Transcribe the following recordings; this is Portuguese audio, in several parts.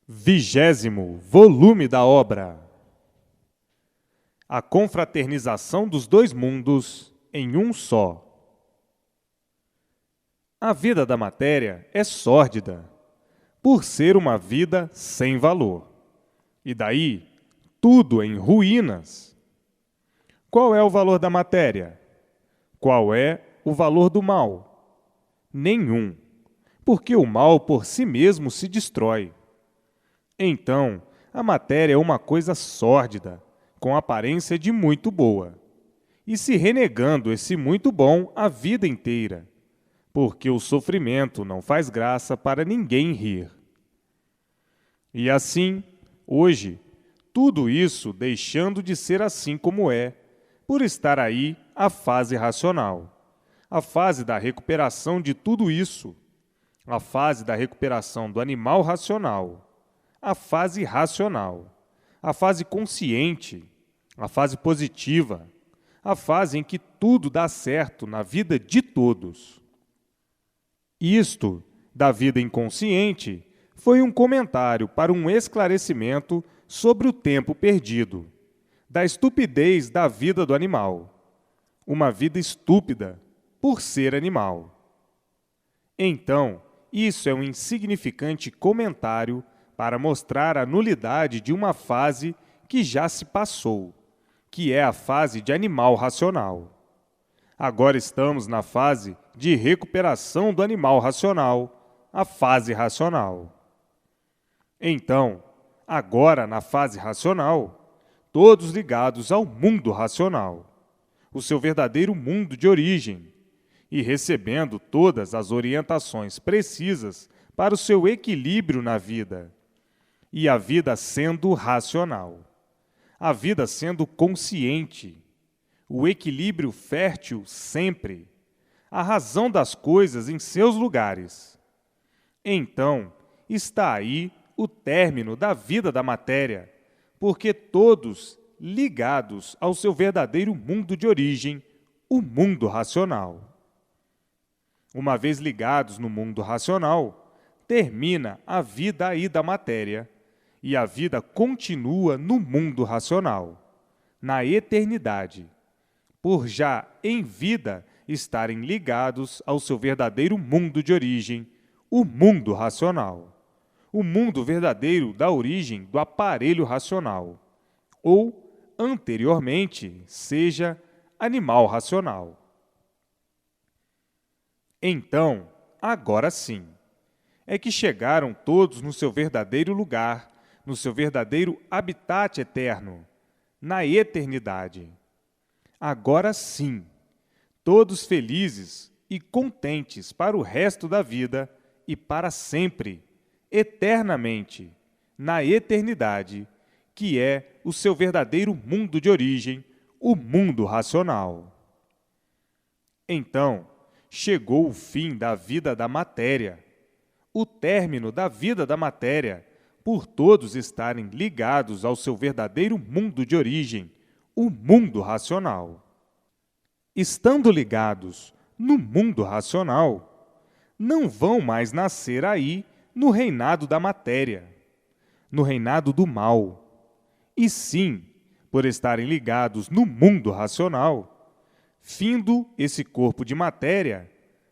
20º volume da obra. A confraternização dos dois mundos em um só. A vida da matéria é sórdida, por ser uma vida sem valor. E daí, tudo em ruínas. Qual é o valor da matéria? Qual é o valor do mal? Nenhum, porque o mal por si mesmo se destrói. Então, a matéria é uma coisa sórdida, com aparência de muito boa, e se renegando esse muito bom a vida inteira, porque o sofrimento não faz graça para ninguém rir. E assim, hoje, tudo isso deixando de ser assim como é, por estar aí a fase racional, a fase da recuperação de tudo isso, a fase da recuperação do animal racional, a fase racional, a fase consciente, a fase positiva, a fase em que tudo dá certo na vida de todos. Isto, da vida inconsciente, foi um comentário para um esclarecimento sobre o tempo perdido, da estupidez da vida do animal, uma vida estúpida por ser animal. Então, isso é um insignificante comentário para mostrar a nulidade de uma fase que já se passou, que é a fase de animal racional. Agora estamos na fase de recuperação do animal racional, a fase racional. Então, agora na fase racional, todos ligados ao mundo racional, o seu verdadeiro mundo de origem, e recebendo todas as orientações precisas para o seu equilíbrio na vida, e a vida sendo racional, a vida sendo consciente, o equilíbrio fértil sempre, a razão das coisas em seus lugares. Então, está aí o término da vida da matéria, porque todos ligados ao seu verdadeiro mundo de origem, o mundo racional. Uma vez ligados no mundo racional, termina a vida aí da matéria, e a vida continua no mundo racional, na eternidade, por já em vida estarem ligados ao seu verdadeiro mundo de origem, o mundo racional, o mundo verdadeiro da origem do aparelho racional, ou, anteriormente, seja animal racional. Então, agora sim, é que chegaram todos no seu verdadeiro lugar, no seu verdadeiro habitat eterno, na eternidade. Agora sim, todos felizes e contentes para o resto da vida e para sempre, eternamente, na eternidade, que é o seu verdadeiro mundo de origem, o mundo racional. Então, chegou o fim da vida da matéria, o término da vida da matéria, por todos estarem ligados ao seu verdadeiro mundo de origem, o mundo racional. Estando ligados no mundo racional, não vão mais nascer aí no reinado da matéria, no reinado do mal, e sim, por estarem ligados no mundo racional, findo esse corpo de matéria,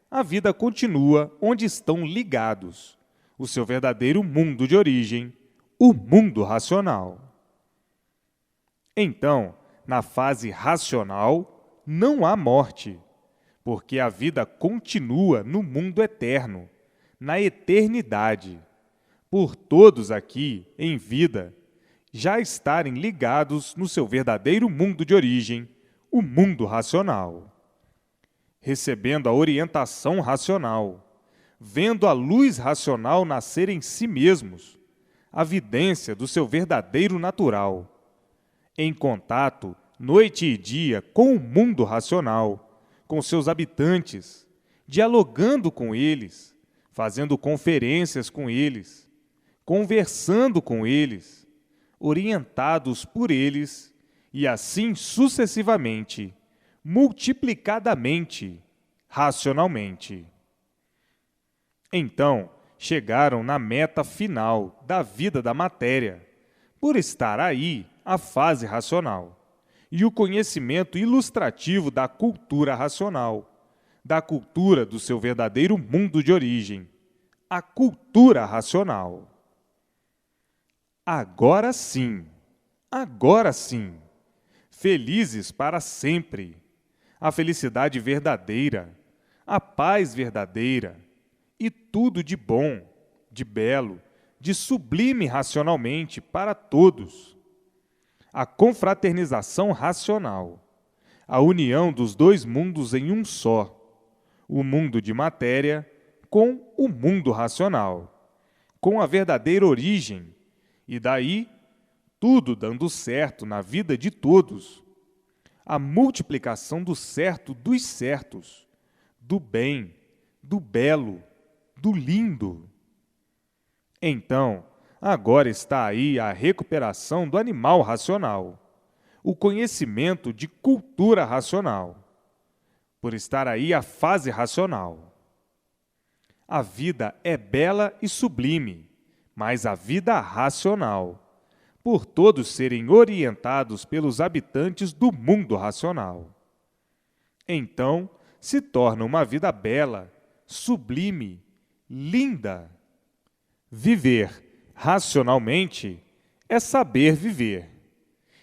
a vida continua onde estão ligados, o seu verdadeiro mundo de origem, o mundo racional. Então, na fase racional, não há morte, porque a vida continua no mundo eterno, na eternidade, por todos aqui, em vida, já estarem ligados no seu verdadeiro mundo de origem, o mundo racional, recebendo a orientação racional, vendo a luz racional nascer em si mesmos, a vidência do seu verdadeiro natural, em contato, noite e dia, com o mundo racional, com seus habitantes, dialogando com eles, fazendo conferências com eles, conversando com eles, orientados por eles, e assim sucessivamente, multiplicadamente, racionalmente. Então, chegaram na meta final da vida da matéria, por estar aí a fase racional, e o conhecimento ilustrativo da cultura racional, da cultura do seu verdadeiro mundo de origem, a cultura racional. Agora sim, felizes para sempre, a felicidade verdadeira, a paz verdadeira e tudo de bom, de belo, de sublime racionalmente para todos. A confraternização racional, a união dos dois mundos em um só, o mundo de matéria com o mundo racional, com a verdadeira origem, e daí tudo dando certo na vida de todos. A multiplicação do certo dos certos, do bem, do belo, do lindo. Então, agora está aí a recuperação do animal racional, o conhecimento de cultura racional, por estar aí a fase racional. A vida é bela e sublime, mas a vida racional, por todos serem orientados pelos habitantes do mundo racional. Então, se torna uma vida bela, sublime, linda. Viver racionalmente é saber viver.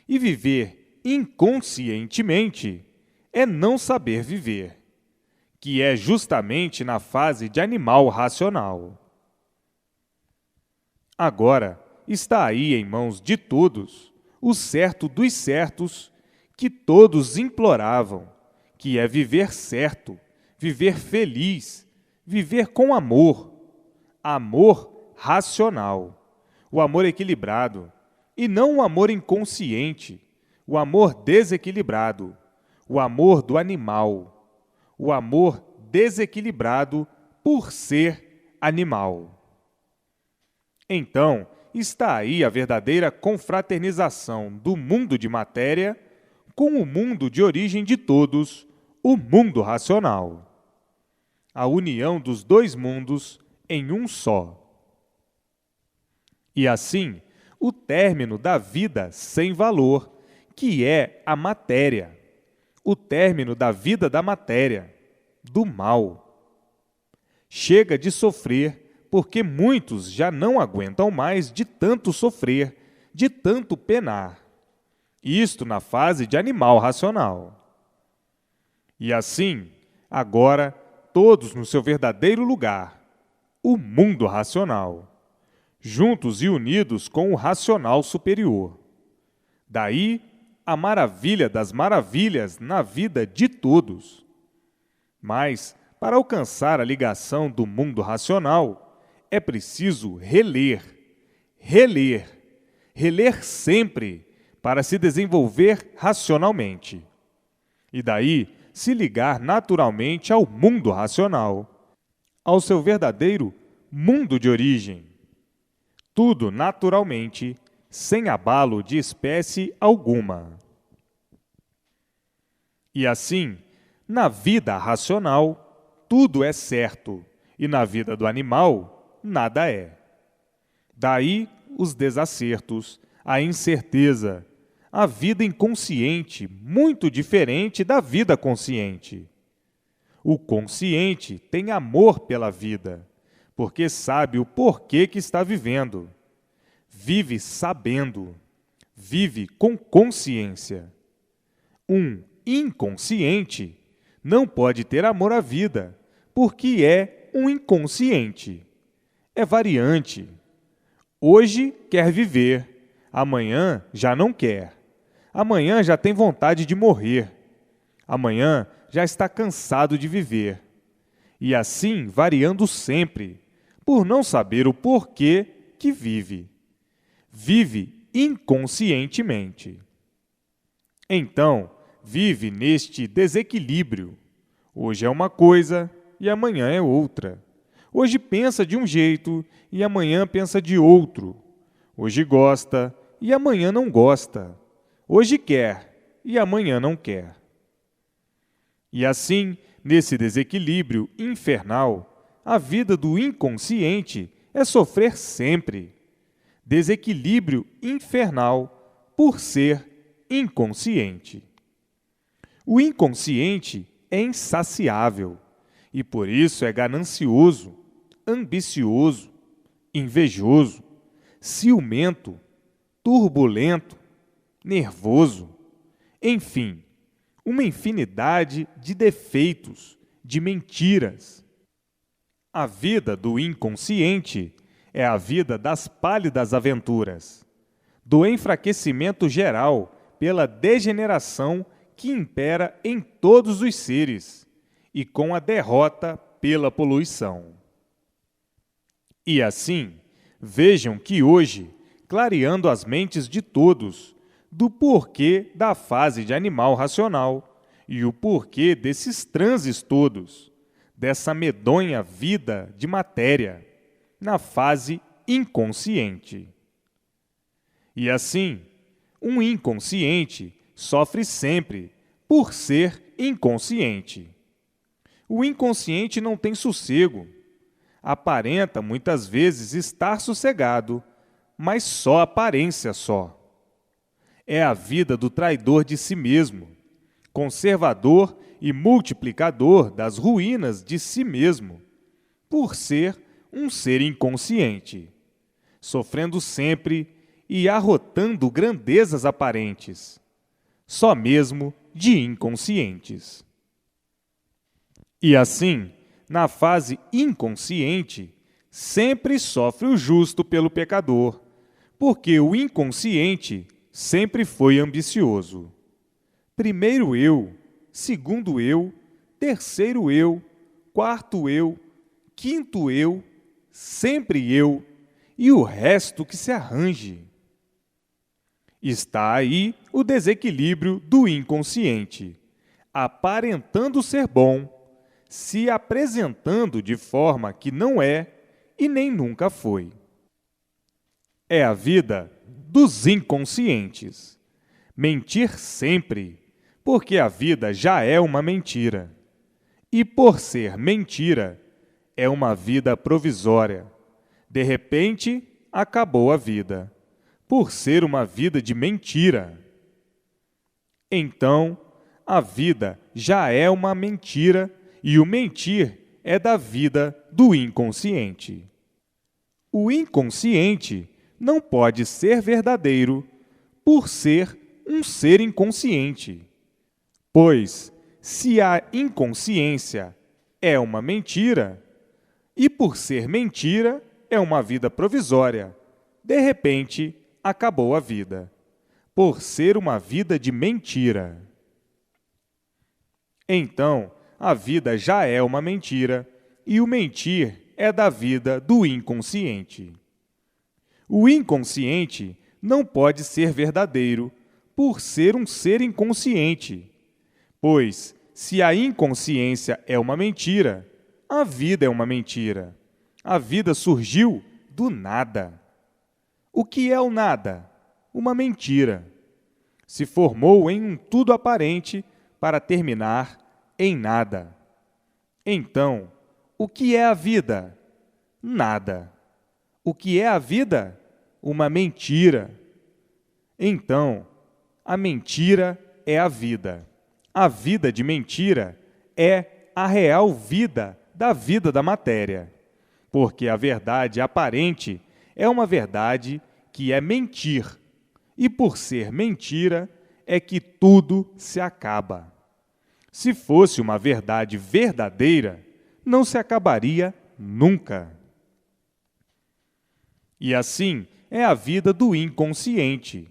E viver inconscientemente é não saber viver, que é justamente na fase de animal racional. Agora, está aí em mãos de todos o certo dos certos que todos imploravam, que é viver certo, viver feliz, viver com amor, amor racional, o amor equilibrado, e não o amor inconsciente, o amor desequilibrado, o amor do animal, o amor desequilibrado por ser animal. Então, está aí a verdadeira confraternização do mundo de matéria com o mundo de origem de todos, o mundo racional. A união dos dois mundos em um só. E assim, o término da vida sem valor, que é a matéria, o término da vida da matéria, do mal. Chega de sofrer, porque muitos já não aguentam mais de tanto sofrer, de tanto penar. Isto na fase de animal racional. E assim, agora, todos no seu verdadeiro lugar, o mundo racional, juntos e unidos com o racional superior. Daí, a maravilha das maravilhas na vida de todos. Mas, para alcançar a ligação do mundo racional, é preciso reler sempre para se desenvolver racionalmente. E daí se ligar naturalmente ao mundo racional, ao seu verdadeiro mundo de origem. Tudo naturalmente, sem abalo de espécie alguma. E assim, na vida racional, tudo é certo, e na vida do animal, nada é. Daí os desacertos, a incerteza, a vida inconsciente, muito diferente da vida consciente. O consciente tem amor pela vida, porque sabe o porquê que está vivendo. Vive sabendo, vive com consciência. Um inconsciente não pode ter amor à vida, porque é um inconsciente. É variante. Hoje quer viver, amanhã já não quer. Amanhã já tem vontade de morrer. Amanhã já está cansado de viver. E assim variando sempre, por não saber o porquê que vive. Vive inconscientemente. Então, vive neste desequilíbrio. Hoje é uma coisa e amanhã é outra. Hoje pensa de um jeito e amanhã pensa de outro. Hoje gosta e amanhã não gosta. Hoje quer e amanhã não quer. E assim, nesse desequilíbrio infernal, a vida do inconsciente é sofrer sempre. Desequilíbrio infernal por ser inconsciente. O inconsciente é insaciável e por isso é ganancioso, ambicioso, invejoso, ciumento, turbulento, nervoso, enfim, uma infinidade de defeitos, de mentiras. A vida do inconsciente é a vida das pálidas aventuras, do enfraquecimento geral pela degeneração que impera em todos os seres e com a derrota pela poluição. E assim, vejam que hoje, clareando as mentes de todos, do porquê da fase de animal racional e o porquê desses transes todos, dessa medonha vida de matéria, na fase inconsciente. E assim, um inconsciente sofre sempre por ser inconsciente. O inconsciente não tem sossego, aparenta muitas vezes estar sossegado, mas só aparência só. É a vida do traidor de si mesmo, conservador e multiplicador das ruínas de si mesmo, por ser um ser inconsciente, sofrendo sempre e arrotando grandezas aparentes, só mesmo de inconscientes. E assim, na fase inconsciente, sempre sofre o justo pelo pecador, porque o inconsciente sempre foi ambicioso. Primeiro eu, segundo eu, terceiro eu, quarto eu, quinto eu, sempre eu, e o resto que se arranje. Está aí o desequilíbrio do inconsciente, aparentando ser bom, se apresentando de forma que não é e nem nunca foi. É a vida dos inconscientes. Mentir sempre, porque a vida já é uma mentira. E por ser mentira, é uma vida provisória. De repente, acabou a vida, por ser uma vida de mentira. Então, a vida já é uma mentira e o mentir é da vida do inconsciente. O inconsciente não pode ser verdadeiro por ser um ser inconsciente. Pois, se a inconsciência é uma mentira, e por ser mentira é uma vida provisória, de repente acabou a vida, por ser uma vida de mentira. Então, a vida já é uma mentira, e o mentir é da vida do inconsciente. O inconsciente não pode ser verdadeiro por ser um ser inconsciente, pois, se a inconsciência é uma mentira, a vida é uma mentira. A vida surgiu do nada. O que é o nada? Uma mentira. Se formou em um tudo aparente para terminar em nada. Então, o que é a vida? Nada. O que é a vida? Uma mentira. Então, a mentira é a vida. A vida de mentira é a real vida da matéria, porque a verdade aparente é uma verdade que é mentir, e por ser mentira é que tudo se acaba. Se fosse uma verdade verdadeira, não se acabaria nunca. E assim é a vida do inconsciente.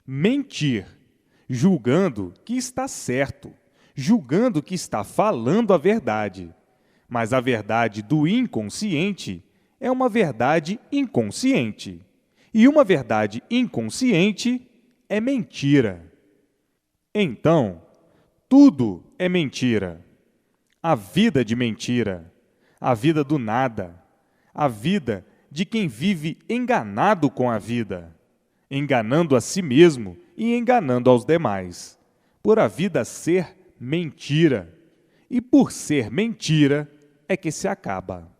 Mentir, julgando que está certo, julgando que está falando a verdade. Mas a verdade do inconsciente é uma verdade inconsciente. E uma verdade inconsciente é mentira. Então, tudo é mentira. A vida de mentira, a vida do nada, a vida de quem vive enganado com a vida, enganando a si mesmo e enganando aos demais, por a vida ser mentira. E por ser mentira é que se acaba.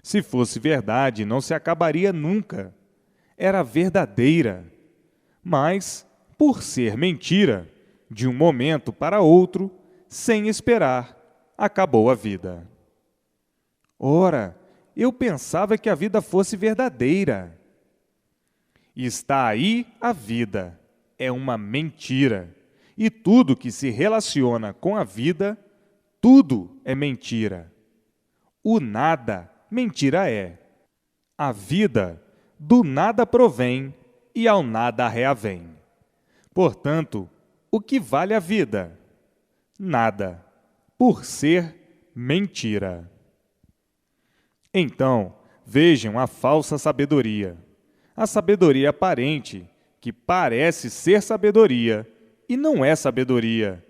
Se fosse verdade, não se acabaria nunca. Era verdadeira. Mas, por ser mentira, de um momento para outro, sem esperar, acabou a vida. Ora, eu pensava que a vida fosse verdadeira. Está aí a vida. É uma mentira. E tudo que se relaciona com a vida, tudo é mentira. O nada, mentira é. A vida do nada provém e ao nada reavém. Portanto, o que vale a vida? Nada, por ser mentira. Então, vejam a falsa sabedoria. A sabedoria aparente, que parece ser sabedoria e não é sabedoria,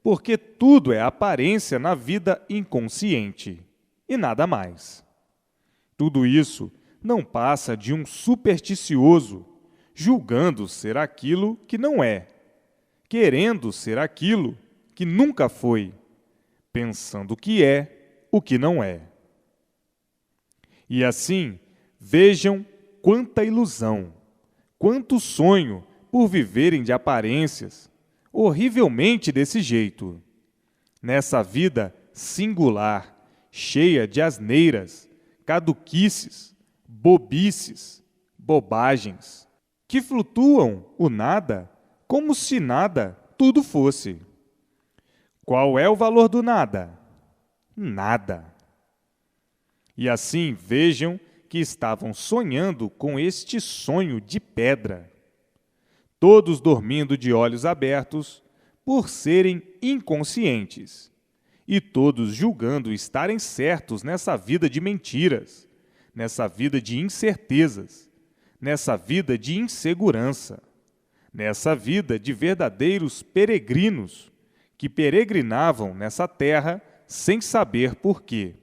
porque tudo é aparência na vida inconsciente e nada mais. Tudo isso não passa de um supersticioso, julgando ser aquilo que não é, querendo ser aquilo que nunca foi, pensando que é o que não é. E assim, vejam quanta ilusão, quanto sonho por viverem de aparências, horrivelmente desse jeito. Nessa vida singular, cheia de asneiras, caduquices, bobices, bobagens, que flutuam o nada como se nada tudo fosse. Qual é o valor do nada? Nada. E assim vejam que estavam sonhando com este sonho de pedra, todos dormindo de olhos abertos por serem inconscientes, e todos julgando estarem certos nessa vida de mentiras, nessa vida de incertezas, nessa vida de insegurança, nessa vida de verdadeiros peregrinos que peregrinavam nessa terra sem saber por quê,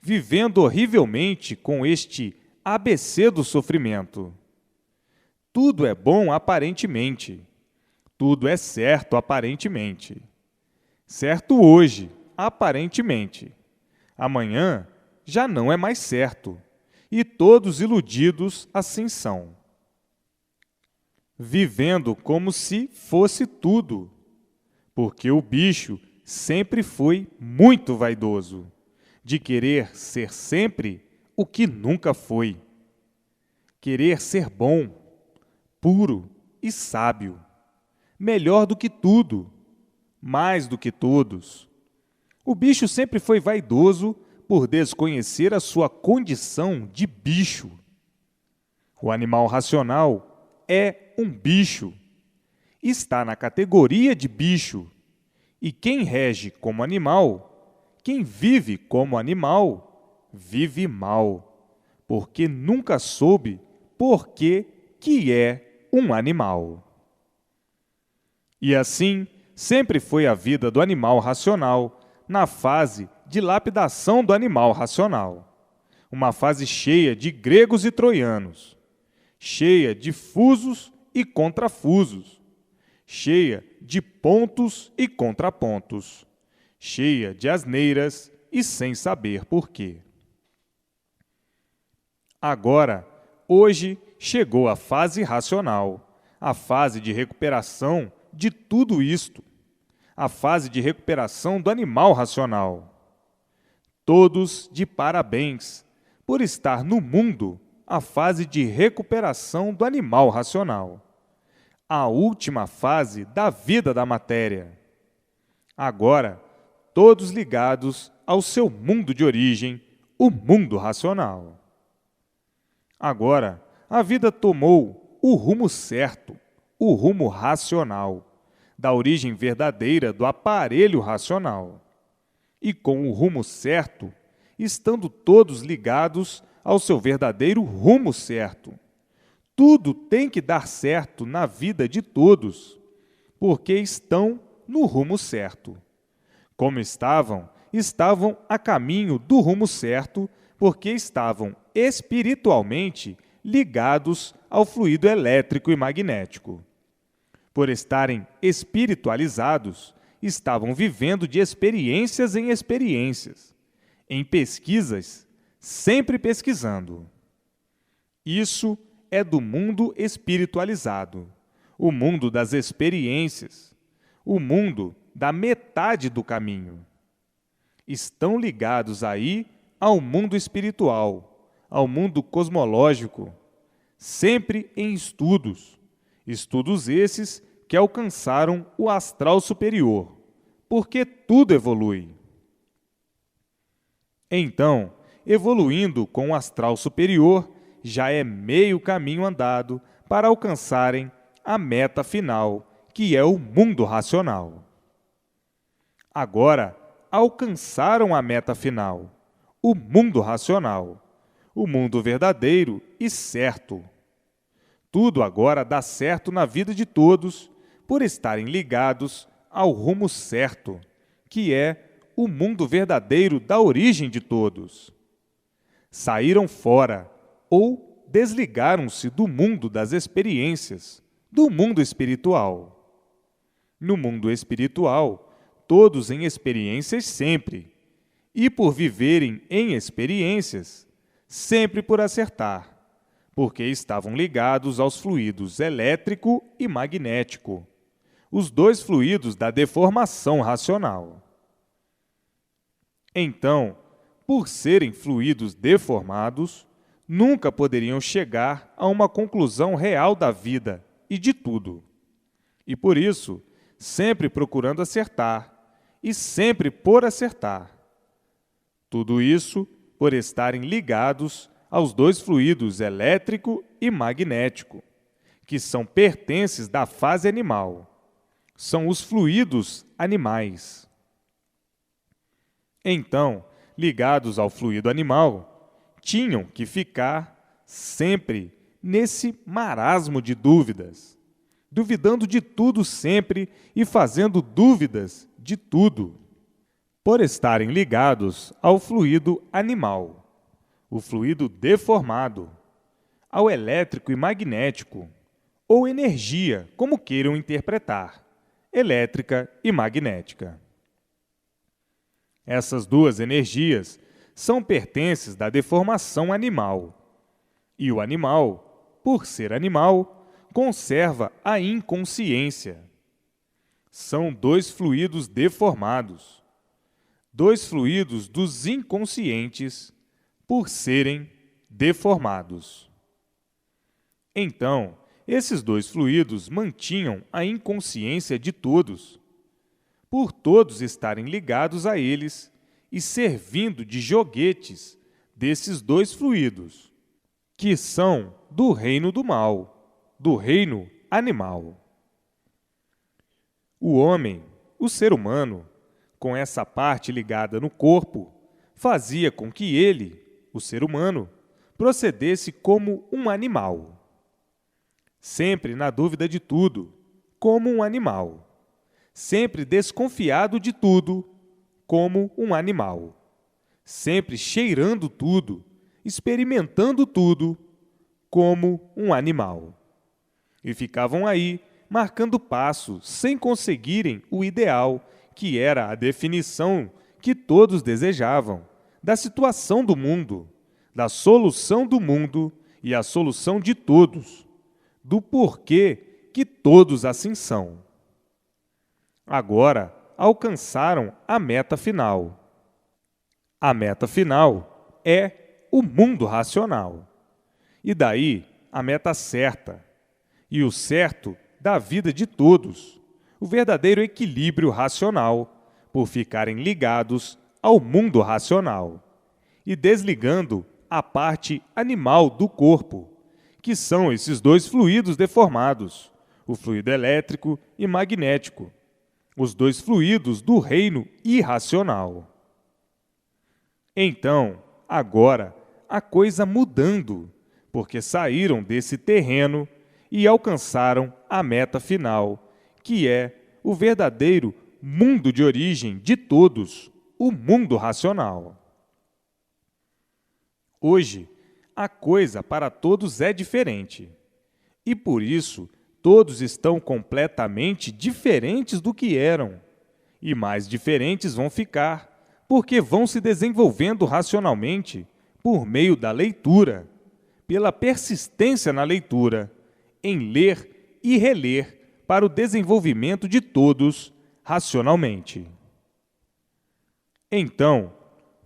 vivendo horrivelmente com este ABC do sofrimento. Tudo é bom aparentemente, tudo é certo aparentemente. Certo hoje, aparentemente. Amanhã já não é mais certo, e todos iludidos assim são. Vivendo como se fosse tudo, porque o bicho sempre foi muito vaidoso, de querer ser sempre o que nunca foi. Querer ser bom, puro e sábio, melhor do que tudo, mais do que todos. O bicho sempre foi vaidoso por desconhecer a sua condição de bicho. O animal racional é um bicho, está na categoria de bicho, e quem rege como animal, quem vive como animal, vive mal, porque nunca soube por que é um animal. E assim, sempre foi a vida do animal racional, na fase de lapidação do animal racional. Uma fase cheia de gregos e troianos, cheia de fusos e contrafusos, cheia de pontos e contrapontos, cheia de asneiras e sem saber por quê. Agora, hoje, chegou a fase racional, a fase de recuperação de tudo isto, a fase de recuperação do animal racional. Todos de parabéns por estar no mundo a fase de recuperação do animal racional, a última fase da vida da matéria. Agora, todos ligados ao seu mundo de origem, o mundo racional. Agora, a vida tomou o rumo certo, o rumo racional, da origem verdadeira do aparelho racional. E com o rumo certo, estando todos ligados ao seu verdadeiro rumo certo. Tudo tem que dar certo na vida de todos, porque estão no rumo certo. Como estavam a caminho do rumo certo, porque estavam espiritualmente ligados ao fluido elétrico e magnético. Por estarem espiritualizados, estavam vivendo de experiências em experiências, em pesquisas, sempre pesquisando. Isso é do mundo espiritualizado, o mundo das experiências, o mundo da metade do caminho. Estão ligados aí ao mundo espiritual, ao mundo cosmológico, sempre em estudos. Estudos esses que alcançaram o astral superior, porque tudo evolui. Então, evoluindo com o astral superior, já é meio caminho andado para alcançarem a meta final, que é o mundo racional. Agora, alcançaram a meta final, o mundo racional, o mundo verdadeiro e certo. Tudo agora dá certo na vida de todos por estarem ligados ao rumo certo, que é o mundo verdadeiro da origem de todos. Saíram fora ou desligaram-se do mundo das experiências, do mundo espiritual. No mundo espiritual, todos em experiências sempre, e por viverem em experiências, sempre por acertar, porque estavam ligados aos fluidos elétrico e magnético, os dois fluidos da deformação racional. Então, por serem fluidos deformados, nunca poderiam chegar a uma conclusão real da vida e de tudo. E por isso, sempre procurando acertar, e sempre por acertar. Tudo isso por estarem ligados aos dois fluidos elétrico e magnético, que são pertences da fase animal. São os fluidos animais. Então, ligados ao fluido animal, tinham que ficar sempre nesse marasmo de dúvidas, duvidando de tudo sempre e fazendo dúvidas de tudo, por estarem ligados ao fluido animal, o fluido deformado, ao elétrico e magnético, ou energia, como queiram interpretar, elétrica e magnética. Essas duas energias são pertences da deformação animal. E o animal, por ser animal, conserva a inconsciência. São dois fluidos deformados, dois fluidos dos inconscientes, por serem deformados. Então, esses dois fluidos mantinham a inconsciência de todos, por todos estarem ligados a eles e servindo de joguetes desses dois fluidos, que são do reino do mal, do reino animal. O homem, o ser humano, com essa parte ligada no corpo, fazia com que ele, o ser humano, procedesse como um animal. Sempre na dúvida de tudo, como um animal. Sempre desconfiado de tudo, como um animal. Sempre cheirando tudo, experimentando tudo, como um animal. E ficavam aí, marcando passo, sem conseguirem o ideal, que era a definição que todos desejavam, da situação do mundo, da solução do mundo e a solução de todos, do porquê que todos assim são. Agora, alcançaram a meta final. A meta final é o mundo racional. E daí, a meta certa. E o certo da vida de todos, o verdadeiro equilíbrio racional, por ficarem ligados ao mundo racional e desligando a parte animal do corpo, que são esses dois fluidos deformados, o fluido elétrico e magnético, os dois fluidos do reino irracional. Então, agora, a coisa mudando, porque saíram desse terreno e alcançaram a meta final, que é o verdadeiro mundo de origem de todos, o mundo racional. Hoje, a coisa para todos é diferente, e por isso todos estão completamente diferentes do que eram, e mais diferentes vão ficar, porque vão se desenvolvendo racionalmente, por meio da leitura, pela persistência na leitura, em ler e reler para o desenvolvimento de todos racionalmente. Então,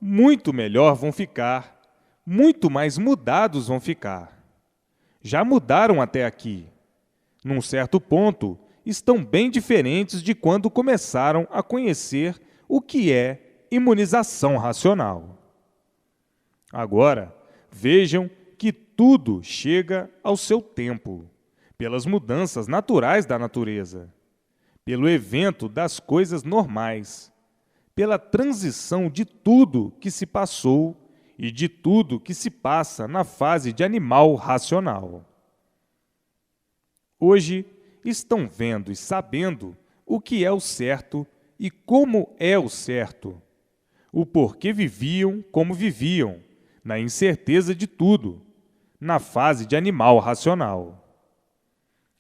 muito melhor vão ficar, muito mais mudados vão ficar. Já mudaram até aqui. Num certo ponto, estão bem diferentes de quando começaram a conhecer o que é imunização racional. Agora, vejam que tudo chega ao seu tempo, pelas mudanças naturais da natureza, pelo evento das coisas normais, pela transição de tudo que se passou e de tudo que se passa na fase de animal racional. Hoje, estão vendo e sabendo o que é o certo e como é o certo, o porquê viviam como viviam, na incerteza de tudo, na fase de animal racional.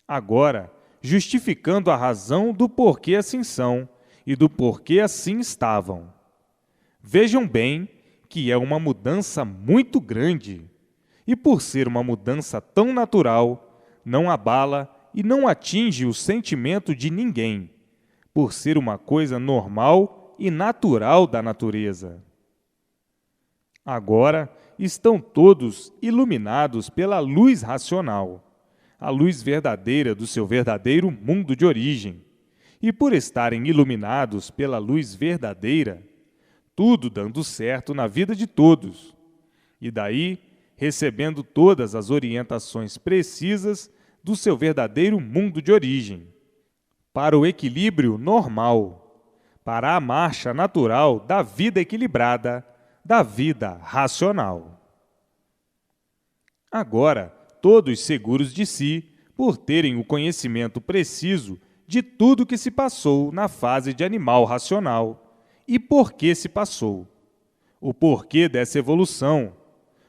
Agora, justificando a razão do porquê assim são e do porquê assim estavam. Vejam bem que é uma mudança muito grande, e por ser uma mudança tão natural, não abala e não atinge o sentimento de ninguém, por ser uma coisa normal e natural da natureza. Agora estão todos iluminados pela luz racional, a luz verdadeira do seu verdadeiro mundo de origem. E por estarem iluminados pela luz verdadeira, tudo dando certo na vida de todos. E daí, recebendo todas as orientações precisas do seu verdadeiro mundo de origem, para o equilíbrio normal, para a marcha natural da vida equilibrada, da vida racional. Agora, todos seguros de si, por terem o conhecimento preciso de tudo que se passou na fase de animal racional e por que se passou, o porquê dessa evolução,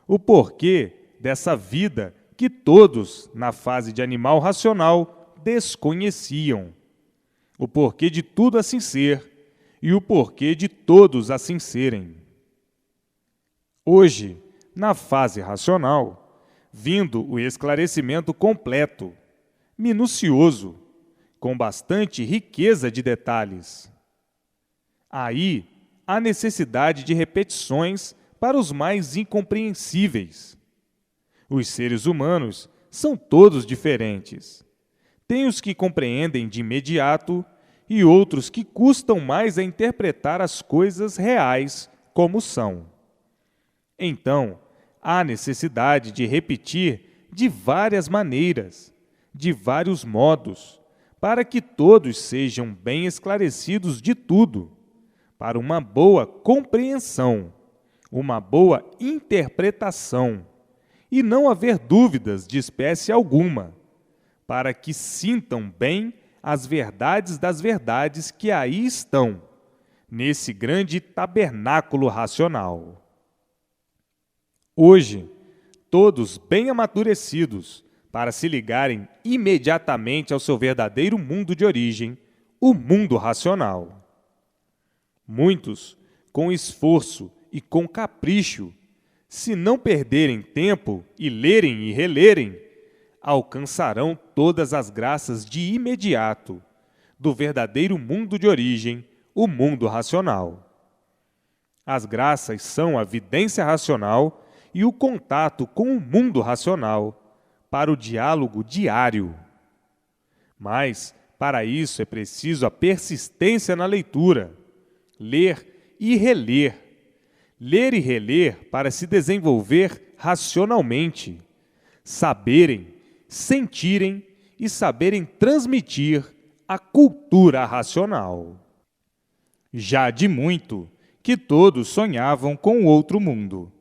o porquê dessa vida que todos, na fase de animal racional, desconheciam, o porquê de tudo assim ser e o porquê de todos assim serem. Hoje, na fase racional, vindo o esclarecimento completo, minucioso, com bastante riqueza de detalhes. Aí, há necessidade de repetições para os mais incompreensíveis. Os seres humanos são todos diferentes. Tem os que compreendem de imediato e outros que custam mais a interpretar as coisas reais como são. Então, há necessidade de repetir de várias maneiras, de vários modos, para que todos sejam bem esclarecidos de tudo, para uma boa compreensão, uma boa interpretação, e não haver dúvidas de espécie alguma, para que sintam bem as verdades das verdades que aí estão, nesse grande tabernáculo racional. Hoje, todos bem amadurecidos, para se ligarem imediatamente ao seu verdadeiro mundo de origem, o mundo racional. Muitos, com esforço e com capricho, se não perderem tempo e lerem e relerem, alcançarão todas as graças de imediato do verdadeiro mundo de origem, o mundo racional. As graças são a vidência racional e o contato com o mundo racional, para o diálogo diário. Mas, para isso, é preciso a persistência na leitura, ler e reler. Ler e reler para se desenvolver racionalmente, saberem, sentirem e saberem transmitir a cultura racional. Já de muito que todos sonhavam com outro mundo,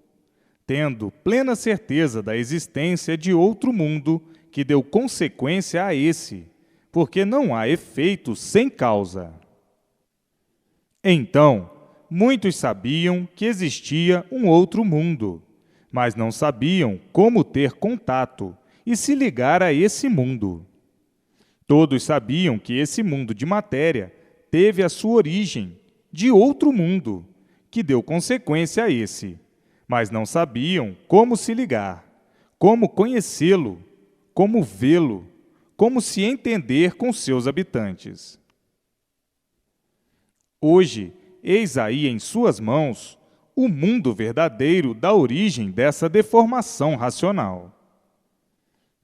tendo plena certeza da existência de outro mundo que deu consequência a esse, porque não há efeito sem causa. Então, muitos sabiam que existia um outro mundo, mas não sabiam como ter contato e se ligar a esse mundo. Todos sabiam que esse mundo de matéria teve a sua origem de outro mundo, que deu consequência a esse, mas não sabiam como se ligar, como conhecê-lo, como vê-lo, como se entender com seus habitantes. Hoje, eis aí em suas mãos o mundo verdadeiro da origem dessa deformação racional.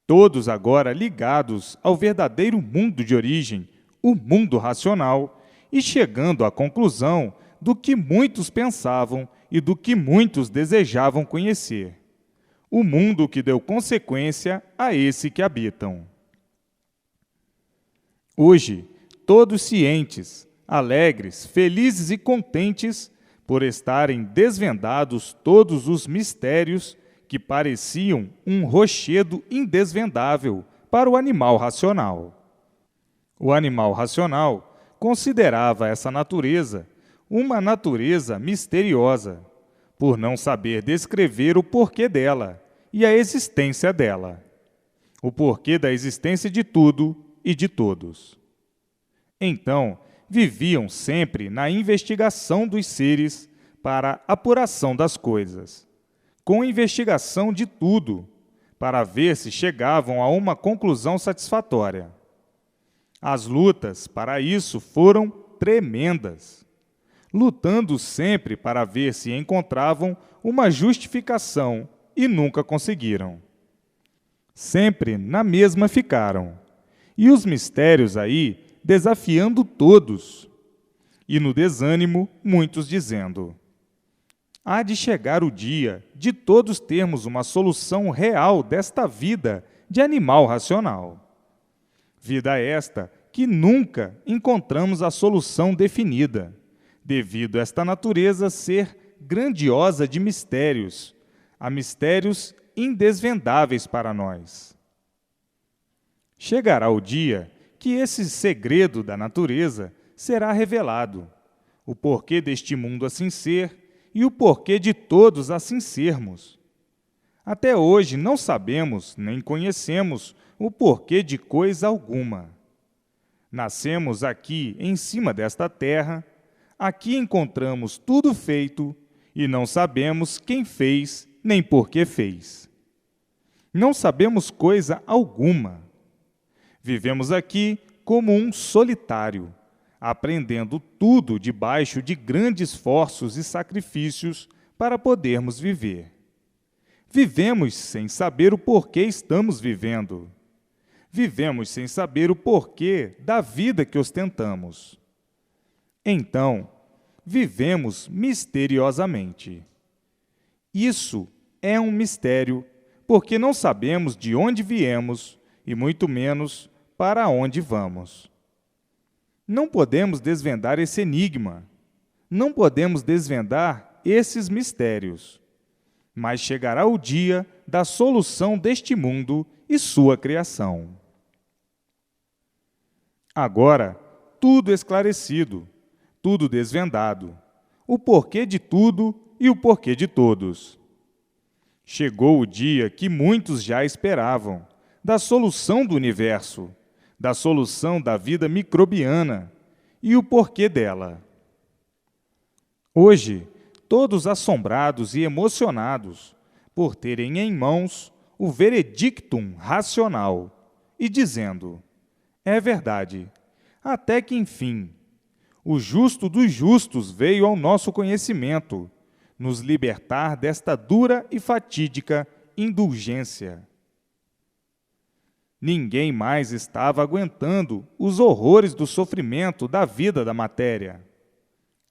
Todos agora ligados ao verdadeiro mundo de origem, o mundo racional, e chegando à conclusão do que muitos pensavam e do que muitos desejavam conhecer: o mundo que deu consequência a esse que habitam. Hoje, todos cientes, alegres, felizes e contentes por estarem desvendados todos os mistérios que pareciam um rochedo indesvendável para o animal racional. O animal racional considerava essa natureza uma natureza misteriosa, por não saber descrever o porquê dela e a existência dela, o porquê da existência de tudo e de todos. Então, viviam sempre na investigação dos seres para a apuração das coisas, com investigação de tudo, para ver se chegavam a uma conclusão satisfatória. As lutas para isso foram tremendas, lutando sempre para ver se encontravam uma justificação e nunca conseguiram. Sempre na mesma ficaram, e os mistérios aí desafiando todos, e no desânimo muitos dizendo: há de chegar o dia de todos termos uma solução real desta vida de animal racional. Vida esta que nunca encontramos a solução definida, devido a esta natureza ser grandiosa de mistérios, a mistérios indesvendáveis para nós. Chegará o dia que esse segredo da natureza será revelado, o porquê deste mundo assim ser e o porquê de todos assim sermos. Até hoje não sabemos nem conhecemos o porquê de coisa alguma. Nascemos aqui em cima desta terra, aqui encontramos tudo feito e não sabemos quem fez nem por que fez. Não sabemos coisa alguma. Vivemos aqui como um solitário, aprendendo tudo debaixo de grandes esforços e sacrifícios para podermos viver. Vivemos sem saber o porquê estamos vivendo. Vivemos sem saber o porquê da vida que ostentamos. Então, vivemos misteriosamente. Isso é um mistério, porque não sabemos de onde viemos e muito menos para onde vamos. Não podemos desvendar esse enigma, não podemos desvendar esses mistérios, mas chegará o dia da solução deste mundo e sua criação. Agora, tudo esclarecido, tudo desvendado, o porquê de tudo e o porquê de todos. Chegou o dia que muitos já esperavam, da solução do universo, da solução da vida microbiana e o porquê dela. Hoje, todos assombrados e emocionados por terem em mãos o veredictum racional e dizendo: é verdade, até que enfim, o justo dos justos veio ao nosso conhecimento, nos libertar desta dura e fatídica indulgência. Ninguém mais estava aguentando os horrores do sofrimento da vida da matéria.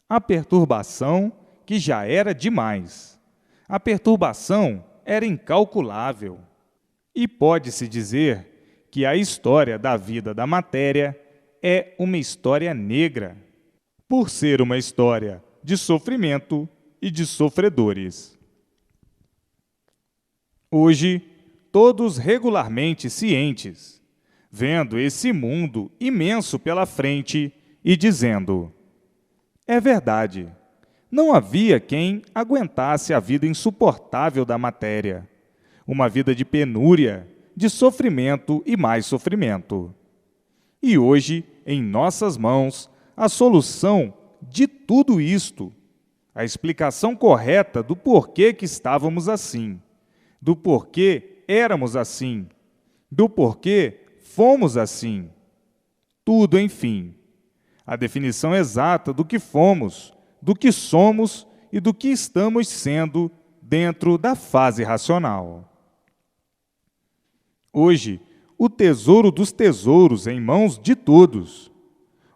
A perturbação, que já era demais. A perturbação era incalculável. E pode-se dizer que a história da vida da matéria é uma história negra, por ser uma história de sofrimento e de sofredores. Hoje, todos regularmente cientes, vendo esse mundo imenso pela frente e dizendo: é verdade, não havia quem aguentasse a vida insuportável da matéria, uma vida de penúria, de sofrimento e mais sofrimento. E hoje, em nossas mãos, a solução de tudo isto, a explicação correta do porquê que estávamos assim, do porquê éramos assim, do porquê fomos assim. Tudo, enfim. A definição exata do que fomos, do que somos e do que estamos sendo dentro da fase racional. Hoje, o tesouro dos tesouros em mãos de todos,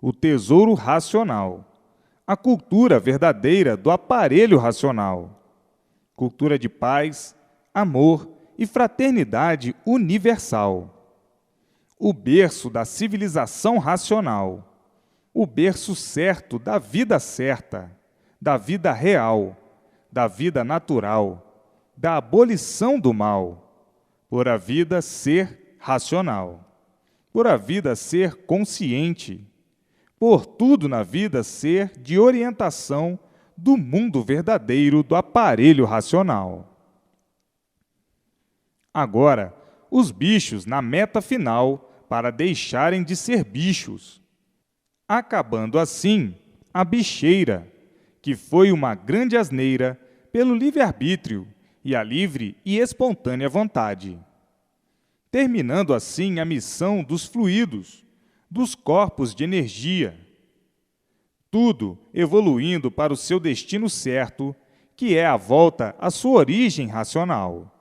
o tesouro racional, a cultura verdadeira do aparelho racional, cultura de paz, amor e fraternidade universal, o berço da civilização racional, o berço certo da vida certa, da vida real, da vida natural, da abolição do mal, por a vida ser racional, por a vida ser consciente, por tudo na vida ser de orientação do mundo verdadeiro do aparelho racional. Agora, os bichos na meta final para deixarem de ser bichos, acabando assim a bicheira, que foi uma grande asneira pelo livre-arbítrio e a livre e espontânea vontade. Terminando assim a missão dos fluidos, dos corpos de energia. Tudo evoluindo para o seu destino certo, que é a volta à sua origem racional.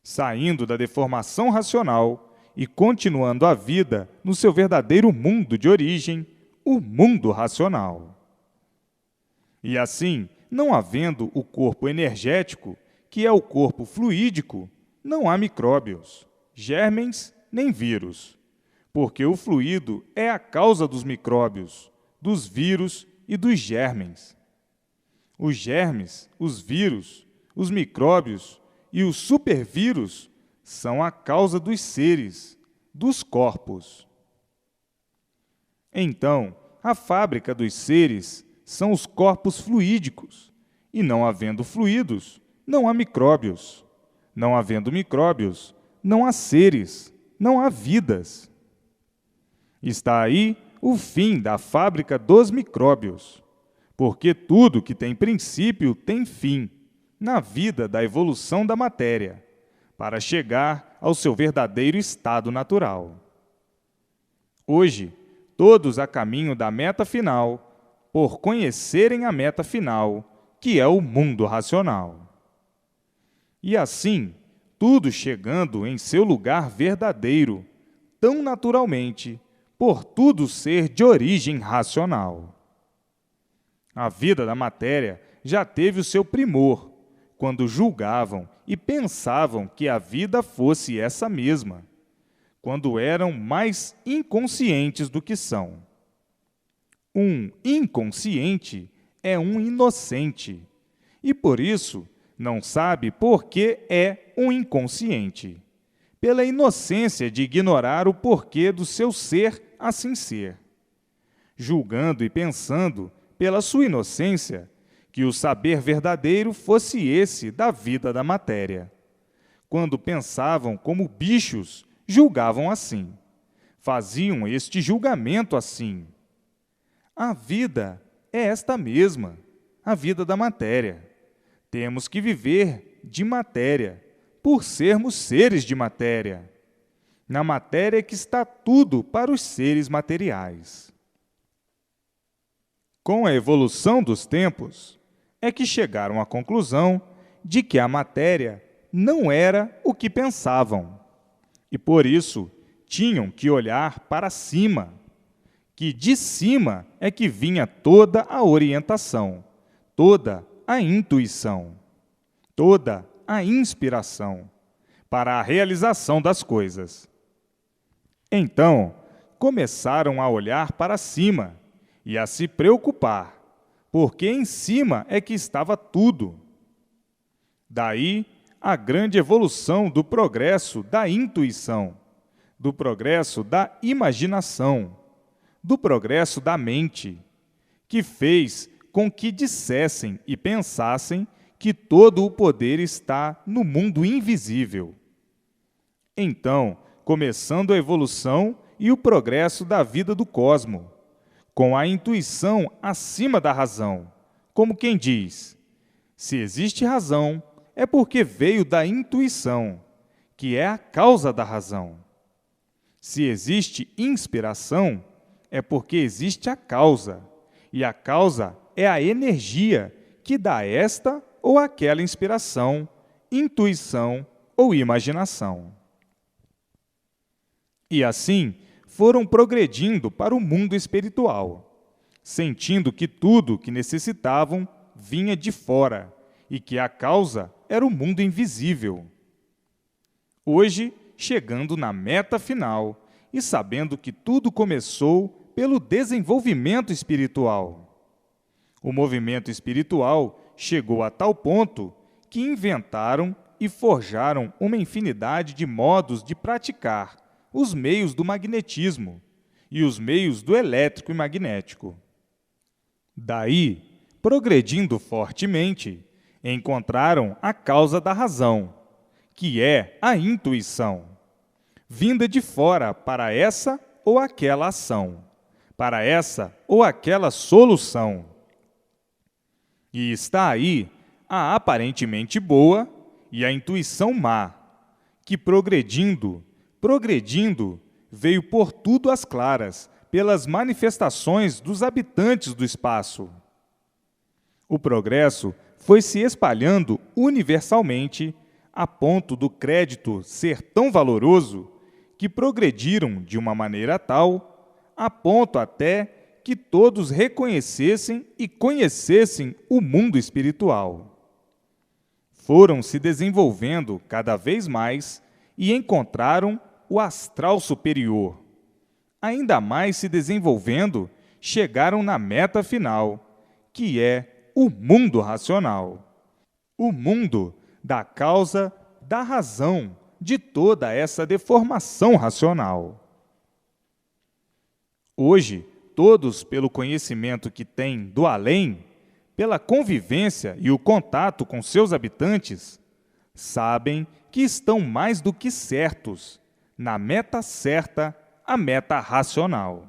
Saindo da deformação racional e continuando a vida no seu verdadeiro mundo de origem, o mundo racional. E assim, não havendo o corpo energético, que é o corpo fluídico, não há micróbios, gérmens nem vírus, porque o fluido é a causa dos micróbios, dos vírus e dos gérmens. Os germes, os vírus, os micróbios e os supervírus são a causa dos seres, dos corpos. Então, a fábrica dos seres são os corpos fluídicos, e não havendo fluidos, não há micróbios. Não havendo micróbios, não há seres, não há vidas. Está aí o fim da fábrica dos micróbios, porque tudo que tem princípio tem fim, na vida da evolução da matéria, para chegar ao seu verdadeiro estado natural. Hoje, todos a caminho da meta final, por conhecerem a meta final, que é o mundo racional. E assim, tudo chegando em seu lugar verdadeiro, tão naturalmente, por tudo ser de origem racional. A vida da matéria já teve o seu primor, quando julgavam e pensavam que a vida fosse essa mesma, quando eram mais inconscientes do que são. Um inconsciente é um inocente, e por isso não sabe por que é um inconsciente, pela inocência de ignorar o porquê do seu ser assim ser, julgando e pensando, pela sua inocência, que o saber verdadeiro fosse esse da vida da matéria. Quando pensavam como bichos, julgavam assim, faziam este julgamento assim. A vida é esta mesma, a vida da matéria. Temos que viver de matéria, por sermos seres de matéria. Na matéria que está tudo para os seres materiais. Com a evolução dos tempos, é que chegaram à conclusão de que a matéria não era o que pensavam, e por isso tinham que olhar para cima, que de cima é que vinha toda a orientação, toda a intuição, toda a inspiração para a realização das coisas. Então, começaram a olhar para cima e a se preocupar, porque em cima é que estava tudo. Daí a grande evolução do progresso da intuição, do progresso da imaginação, do progresso da mente, que fez com que dissessem e pensassem que todo o poder está no mundo invisível. Então, começando a evolução e o progresso da vida do cosmo, com a intuição acima da razão, como quem diz: se existe razão, é porque veio da intuição, que é a causa da razão. Se existe inspiração, é porque existe a causa, e a causa é a energia que dá esta ou aquela inspiração, intuição ou imaginação. E assim foram progredindo para o mundo espiritual, sentindo que tudo que necessitavam vinha de fora e que a causa era o mundo invisível. Hoje, chegando na meta final e sabendo que tudo começou pelo desenvolvimento espiritual. O movimento espiritual chegou a tal ponto que inventaram e forjaram uma infinidade de modos de praticar os meios do magnetismo e os meios do elétrico e magnético. Daí, progredindo fortemente, encontraram a causa da razão, que é a intuição, vinda de fora para essa ou aquela ação, para essa ou aquela solução. E está aí a aparentemente boa e a intuição má, que progredindo, veio por tudo às claras, pelas manifestações dos habitantes do espaço. O progresso foi se espalhando universalmente, a ponto do crédito ser tão valoroso que progrediram de uma maneira tal, a ponto até que todos reconhecessem e conhecessem o mundo espiritual. Foram se desenvolvendo cada vez mais e encontraram o astral superior. Ainda mais se desenvolvendo, chegaram na meta final, que é o mundo racional. O mundo da causa, da razão de toda essa deformação racional. Hoje, todos, pelo conhecimento que têm do além, pela convivência e o contato com seus habitantes, sabem que estão mais do que certos na meta certa, a meta racional.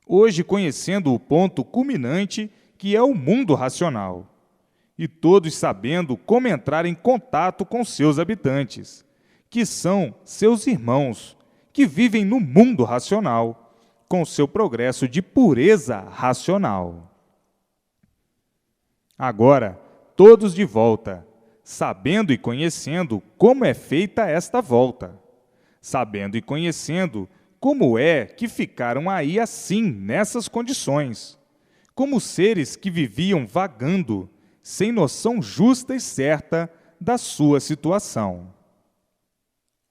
Hoje, conhecendo o ponto culminante, que é o mundo racional, e todos sabendo como entrar em contato com seus habitantes, que são seus irmãos, que vivem no mundo racional, com seu progresso de pureza racional. Agora, todos de volta, sabendo e conhecendo como é feita esta volta, sabendo e conhecendo como é que ficaram aí assim, nessas condições, como seres que viviam vagando, sem noção justa e certa da sua situação.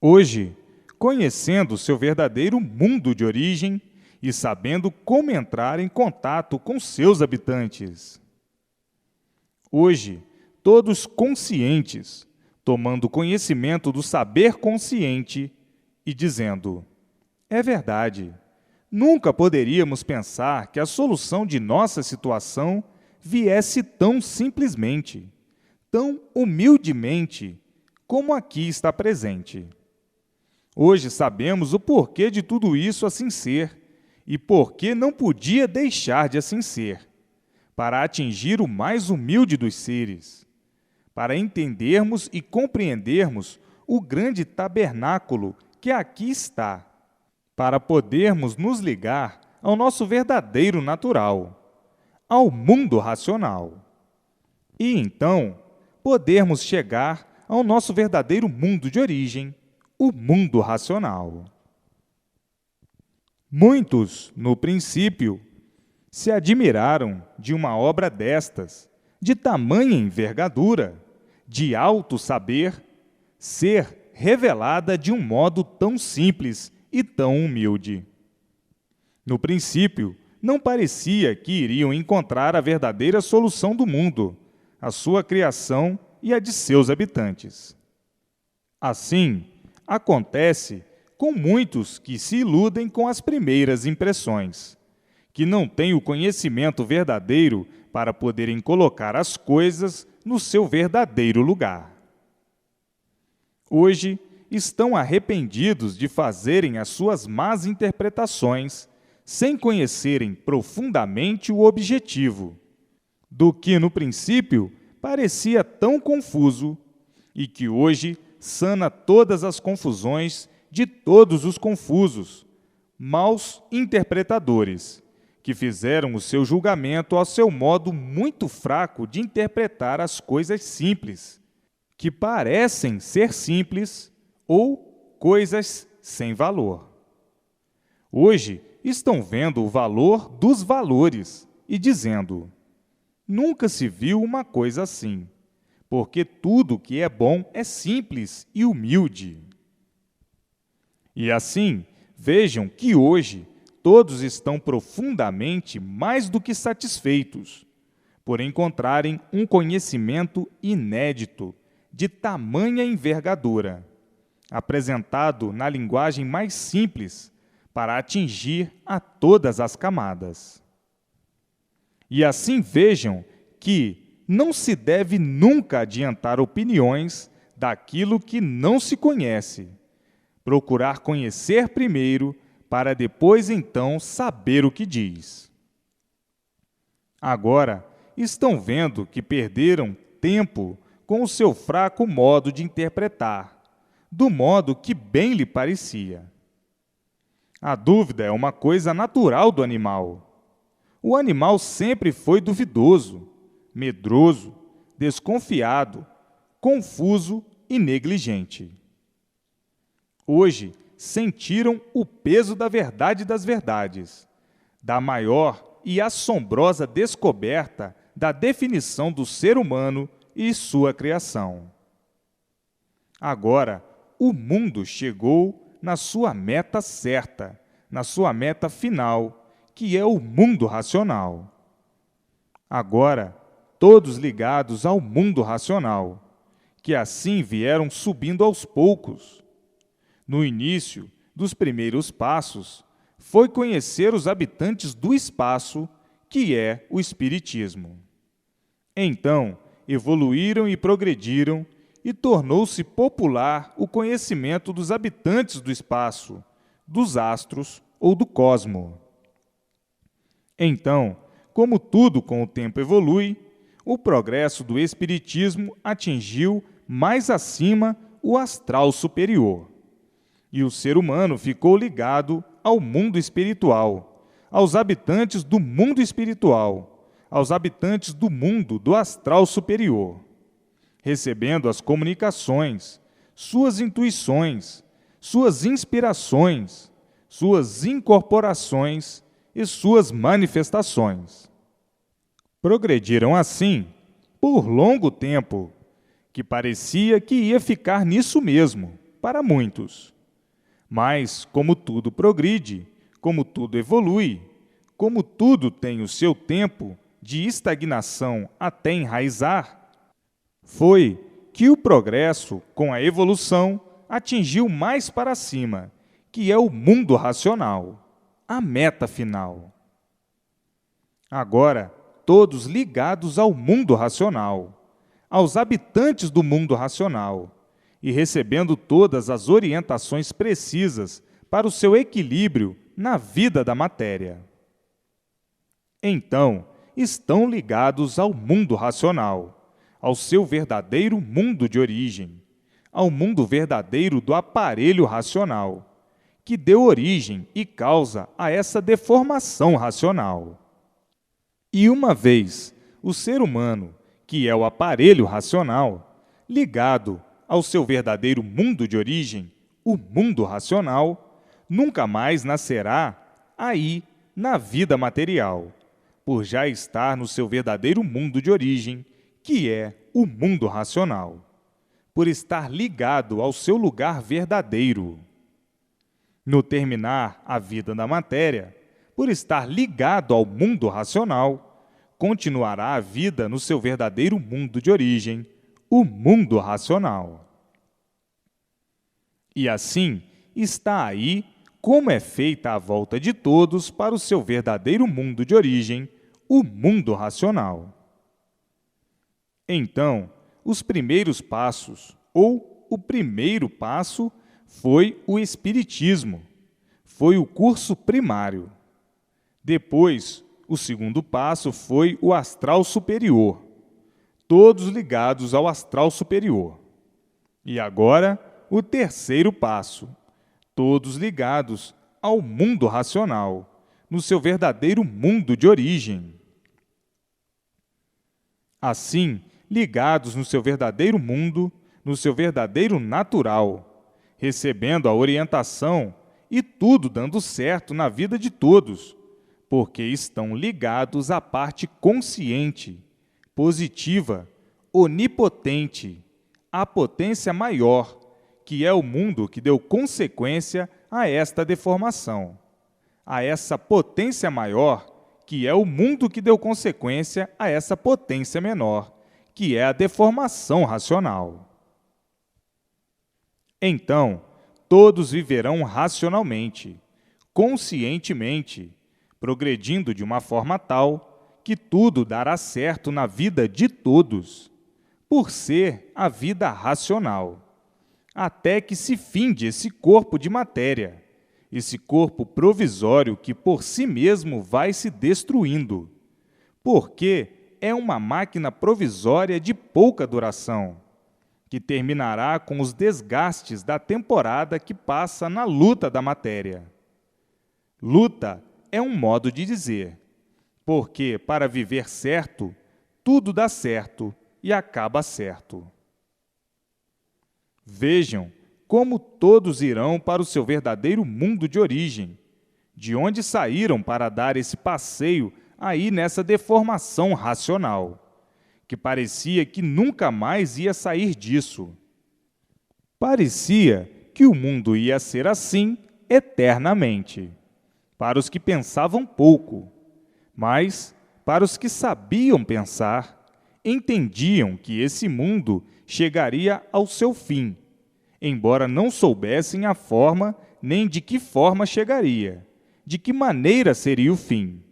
Hoje, conhecendo seu verdadeiro mundo de origem e sabendo como entrar em contato com seus habitantes. Hoje, todos conscientes, tomando conhecimento do saber consciente e dizendo: é verdade, nunca poderíamos pensar que a solução de nossa situação viesse tão simplesmente, tão humildemente, como aqui está presente. Hoje sabemos o porquê de tudo isso assim ser e porquê não podia deixar de assim ser, para atingir o mais humilde dos seres, para entendermos e compreendermos o grande tabernáculo que aqui está, para podermos nos ligar ao nosso verdadeiro natural, ao mundo racional. E então, podermos chegar ao nosso verdadeiro mundo de origem, o mundo racional. Muitos, no princípio, se admiraram de uma obra destas, de tamanha envergadura, de alto saber, ser revelada de um modo tão simples e tão humilde. No princípio, não parecia que iriam encontrar a verdadeira solução do mundo, a sua criação e a de seus habitantes. Assim, acontece com muitos que se iludem com as primeiras impressões, que não têm o conhecimento verdadeiro para poderem colocar as coisas no seu verdadeiro lugar. Hoje, estão arrependidos de fazerem as suas más interpretações sem conhecerem profundamente o objetivo, do que no princípio parecia tão confuso e que hoje sana todas as confusões de todos os confusos, maus interpretadores, que fizeram o seu julgamento ao seu modo muito fraco de interpretar as coisas simples, que parecem ser simples ou coisas sem valor. Hoje estão vendo o valor dos valores e dizendo: nunca se viu uma coisa assim, porque tudo que é bom é simples e humilde. E assim, vejam que hoje todos estão profundamente mais do que satisfeitos por encontrarem um conhecimento inédito de tamanha envergadura, apresentado na linguagem mais simples para atingir a todas as camadas. E assim vejam que não se deve nunca adiantar opiniões daquilo que não se conhece, procurar conhecer primeiro para depois então saber o que diz. Agora, estão vendo que perderam tempo com o seu fraco modo de interpretar, do modo que bem lhe parecia. A dúvida é uma coisa natural do animal. O animal sempre foi duvidoso, medroso, desconfiado, confuso e negligente. Hoje, sentiram o peso da verdade das verdades, da maior e assombrosa descoberta da definição do ser humano e sua criação. Agora, o mundo chegou na sua meta certa, na sua meta final, que é o mundo racional. Agora, todos ligados ao mundo racional, que assim vieram subindo aos poucos. No início dos primeiros passos, foi conhecer os habitantes do espaço, que é o Espiritismo. Então, evoluíram e progrediram, e tornou-se popular o conhecimento dos habitantes do espaço, dos astros ou do cosmo. Então, como tudo com o tempo evolui, o progresso do Espiritismo atingiu mais acima o astral superior. E o ser humano ficou ligado ao mundo espiritual, aos habitantes do mundo espiritual, aos habitantes do mundo do astral superior, recebendo as comunicações, suas intuições, suas inspirações, suas incorporações e suas manifestações. Progrediram assim por longo tempo, que parecia que ia ficar nisso mesmo, para muitos. Mas, como tudo progride, como tudo evolui, como tudo tem o seu tempo de estagnação até enraizar, foi que o progresso, com a evolução, atingiu mais para cima, que é o mundo racional, a meta final. Agora, todos ligados ao mundo racional, aos habitantes do mundo racional, e recebendo todas as orientações precisas para o seu equilíbrio na vida da matéria. Então, estão ligados ao mundo racional, ao seu verdadeiro mundo de origem, ao mundo verdadeiro do aparelho racional, que deu origem e causa a essa deformação racional. E uma vez o ser humano, que é o aparelho racional, ligado ao seu verdadeiro mundo de origem, o mundo racional, nunca mais nascerá aí na vida material, por já estar no seu verdadeiro mundo de origem, que é o mundo racional, por estar ligado ao seu lugar verdadeiro. No terminar a vida da matéria, por estar ligado ao mundo racional, continuará a vida no seu verdadeiro mundo de origem, o mundo racional. E assim está aí como é feita a volta de todos para o seu verdadeiro mundo de origem, o mundo racional. Então, os primeiros passos, ou o primeiro passo, foi o Espiritismo, foi o curso primário. Depois, o segundo passo foi o astral superior, todos ligados ao astral superior. E agora, o terceiro passo, todos ligados ao mundo racional, no seu verdadeiro mundo de origem. Assim, ligados no seu verdadeiro mundo, no seu verdadeiro natural, recebendo a orientação e tudo dando certo na vida de todos, porque estão ligados à parte consciente, positiva, onipotente, à potência maior, que é o mundo que deu consequência a esta deformação, a essa potência maior, que é o mundo que deu consequência a essa potência menor, que é a deformação racional. Então, todos viverão racionalmente, conscientemente, progredindo de uma forma tal que tudo dará certo na vida de todos, por ser a vida racional, até que se finde esse corpo de matéria, esse corpo provisório que por si mesmo vai se destruindo, porque é uma máquina provisória de pouca duração, que terminará com os desgastes da temporada que passa na luta da matéria. Luta é um modo de dizer, porque para viver certo, tudo dá certo e acaba certo. Vejam como todos irão para o seu verdadeiro mundo de origem, de onde saíram para dar esse passeio aí nessa deformação racional, que parecia que nunca mais ia sair disso. Parecia que o mundo ia ser assim eternamente, para os que pensavam pouco, mas, para os que sabiam pensar, entendiam que esse mundo chegaria ao seu fim, embora não soubessem a forma nem de que forma chegaria, de que maneira seria o fim.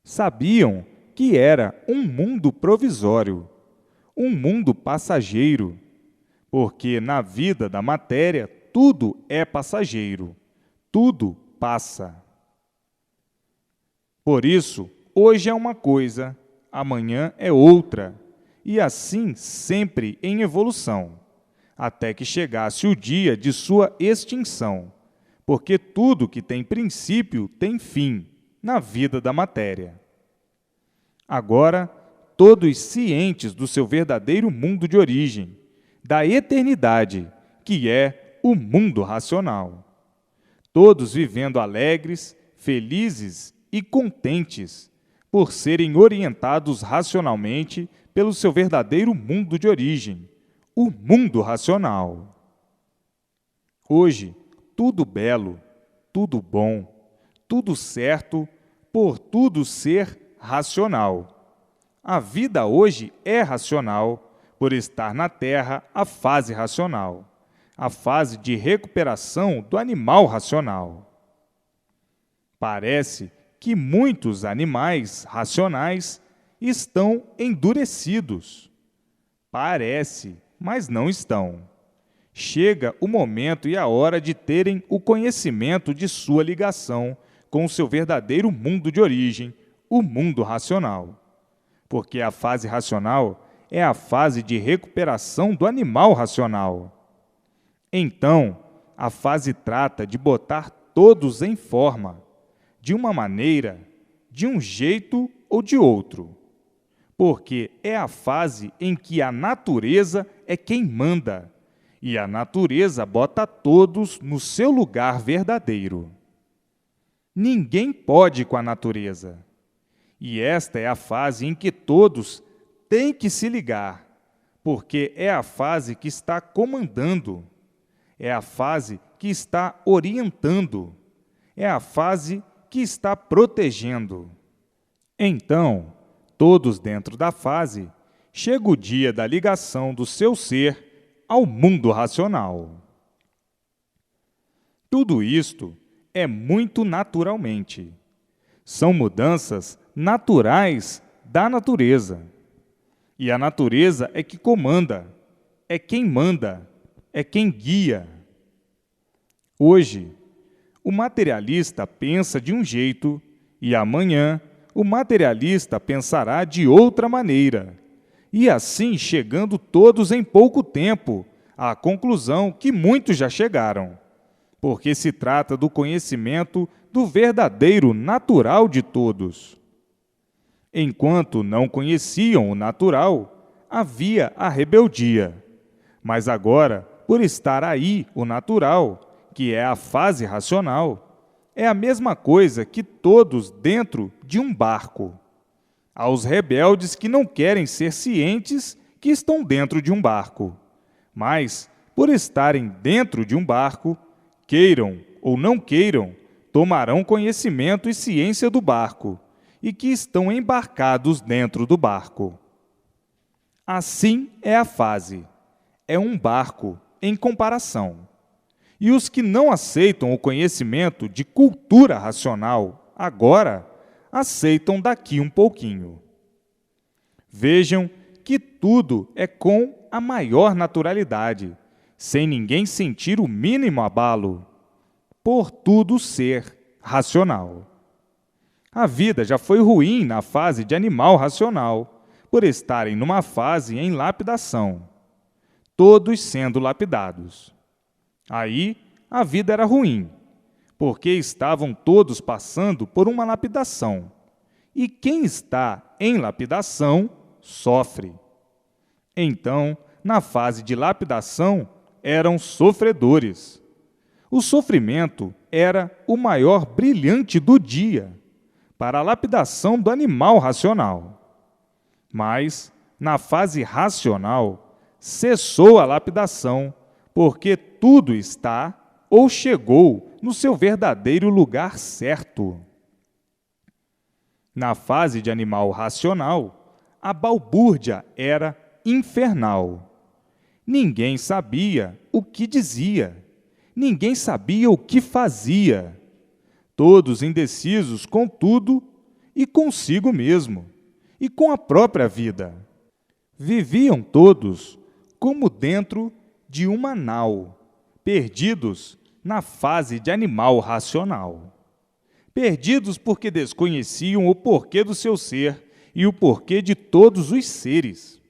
Sabiam que era um mundo provisório, um mundo passageiro, porque na vida da matéria tudo é passageiro, tudo passa. Por isso, hoje é uma coisa, amanhã é outra, e assim sempre em evolução, até que chegasse o dia de sua extinção, porque tudo que tem princípio tem fim na vida da matéria. Agora, todos cientes do seu verdadeiro mundo de origem, da eternidade, que é o mundo racional. Todos vivendo alegres, felizes e contentes, por serem orientados racionalmente pelo seu verdadeiro mundo de origem, o mundo racional. Hoje, tudo belo, tudo bom, tudo certo, por tudo ser racional. A vida hoje é racional, por estar na Terra a fase racional, a fase de recuperação do animal racional. Parece que muitos animais racionais estão endurecidos. Parece, mas não estão. Chega o momento e a hora de terem o conhecimento de sua ligação com o seu verdadeiro mundo de origem, o mundo racional. Porque a fase racional é a fase de recuperação do animal racional. Então, a fase trata de botar todos em forma, de uma maneira, de um jeito ou de outro. Porque é a fase em que a natureza é quem manda, e a natureza bota todos no seu lugar verdadeiro. Ninguém pode com a natureza. E esta é a fase em que todos têm que se ligar, porque é a fase que está comandando, é a fase que está orientando, é a fase que está protegendo. Então, todos dentro da fase, chega o dia da ligação do seu ser ao mundo racional. Tudo isto é muito naturalmente. São mudanças naturais da natureza. E a natureza é que comanda, é quem manda, é quem guia. Hoje, o materialista pensa de um jeito e amanhã o materialista pensará de outra maneira, e assim chegando todos em pouco tempo à conclusão que muitos já chegaram, porque se trata do conhecimento do verdadeiro natural de todos. Enquanto não conheciam o natural, havia a rebeldia. Mas agora, por estar aí o natural, que é a fase racional, é a mesma coisa que todos dentro de um barco. Aos rebeldes que não querem ser cientes que estão dentro de um barco, mas, por estarem dentro de um barco, queiram ou não queiram, tomarão conhecimento e ciência do barco, e que estão embarcados dentro do barco. Assim é a fase. É um barco em comparação. E os que não aceitam o conhecimento de cultura racional agora, aceitam daqui um pouquinho. Vejam que tudo é com a maior naturalidade, sem ninguém sentir o mínimo abalo, por tudo ser racional. A vida já foi ruim na fase de animal racional, por estarem numa fase em lapidação, todos sendo lapidados. Aí, a vida era ruim, porque estavam todos passando por uma lapidação, e quem está em lapidação sofre. Então, na fase de lapidação, eram sofredores. O sofrimento era o maior brilhante do dia, para a lapidação do animal racional. Mas, na fase racional, cessou a lapidação, porque tudo está ou chegou no seu verdadeiro lugar certo. Na fase de animal racional, a balbúrdia era infernal. Ninguém sabia o que dizia, ninguém sabia o que fazia. Todos indecisos com tudo e consigo mesmo, e com a própria vida. Viviam todos como dentro de uma nau, perdidos na fase de animal racional. Perdidos porque desconheciam o porquê do seu ser e o porquê de todos os seres.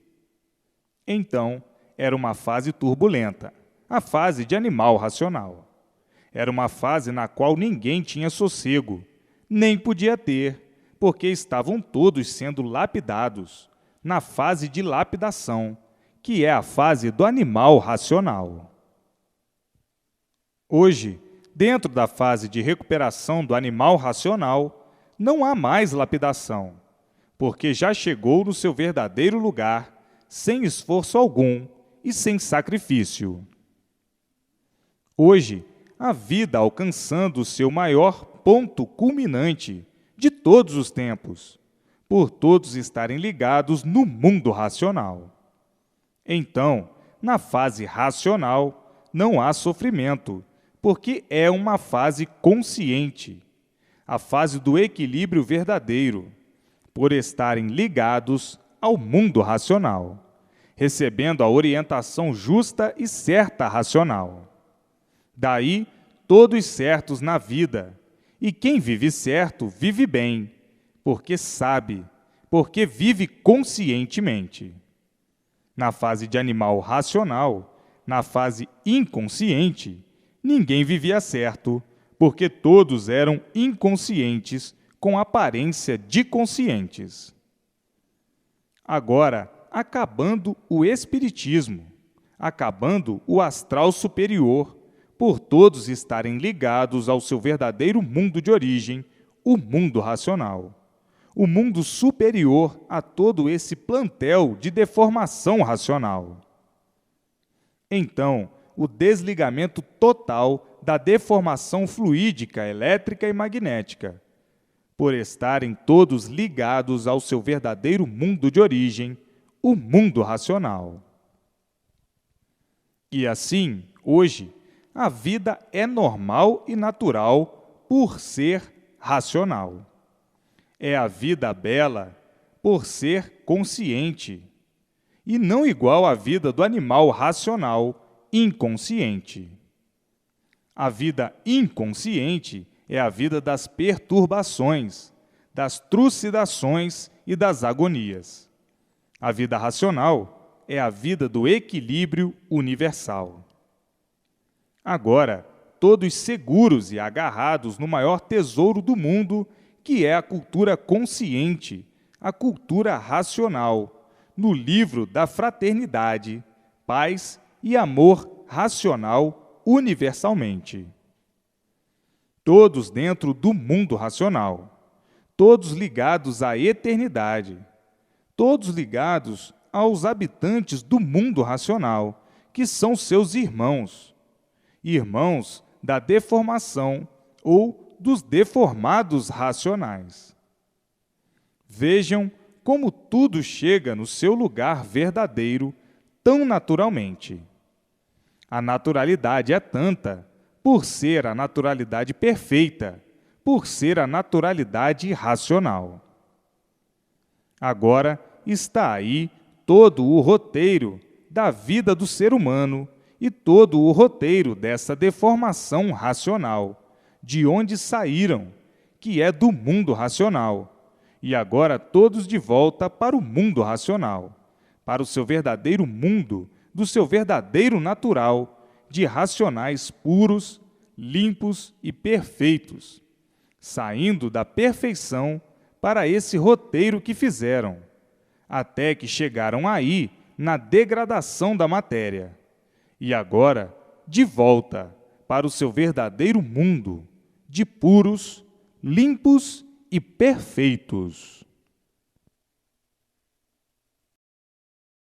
Então, era uma fase turbulenta, a fase de animal racional. Era uma fase na qual ninguém tinha sossego, nem podia ter, porque estavam todos sendo lapidados, na fase de lapidação, que é a fase do animal racional. Hoje, dentro da fase de recuperação do animal racional, não há mais lapidação, porque já chegou no seu verdadeiro lugar, sem esforço algum e sem sacrifício. Hoje, a vida alcançando o seu maior ponto culminante de todos os tempos, por todos estarem ligados no mundo racional. Então, na fase racional, não há sofrimento, porque é uma fase consciente, a fase do equilíbrio verdadeiro, por estarem ligados ao mundo racional, recebendo a orientação justa e certa racional. Daí, todos certos na vida, e quem vive certo vive bem, porque sabe, porque vive conscientemente. Na fase de animal racional, na fase inconsciente, ninguém vivia certo, porque todos eram inconscientes com aparência de conscientes. Agora, acabando o espiritismo, acabando o astral superior, por todos estarem ligados ao seu verdadeiro mundo de origem, o mundo racional, o mundo superior a todo esse plantel de deformação racional. Então, o desligamento total da deformação fluídica, elétrica e magnética, por estarem todos ligados ao seu verdadeiro mundo de origem, o mundo racional. E assim, hoje, a vida é normal e natural por ser racional. É a vida bela por ser consciente, e não igual à vida do animal racional inconsciente. A vida inconsciente é a vida das perturbações, das trucidações e das agonias. A vida racional é a vida do equilíbrio universal. Agora, todos seguros e agarrados no maior tesouro do mundo, que é a cultura consciente, a cultura racional, no livro da fraternidade, paz e amor racional universalmente. Todos dentro do mundo racional, todos ligados à eternidade, todos ligados aos habitantes do mundo racional, que são seus irmãos, irmãos da deformação ou dos deformados racionais. Vejam como tudo chega no seu lugar verdadeiro tão naturalmente. A naturalidade é tanta por ser a naturalidade perfeita, por ser a naturalidade racional. Agora está aí todo o roteiro da vida do ser humano e todo o roteiro dessa deformação racional, de onde saíram, que é do mundo racional, e agora todos de volta para o mundo racional, para o seu verdadeiro mundo, do seu verdadeiro natural, de racionais puros, limpos e perfeitos, saindo da perfeição para esse roteiro que fizeram, até que chegaram aí na degradação da matéria, e agora de volta para o seu verdadeiro mundo, de puros, limpos e perfeitos.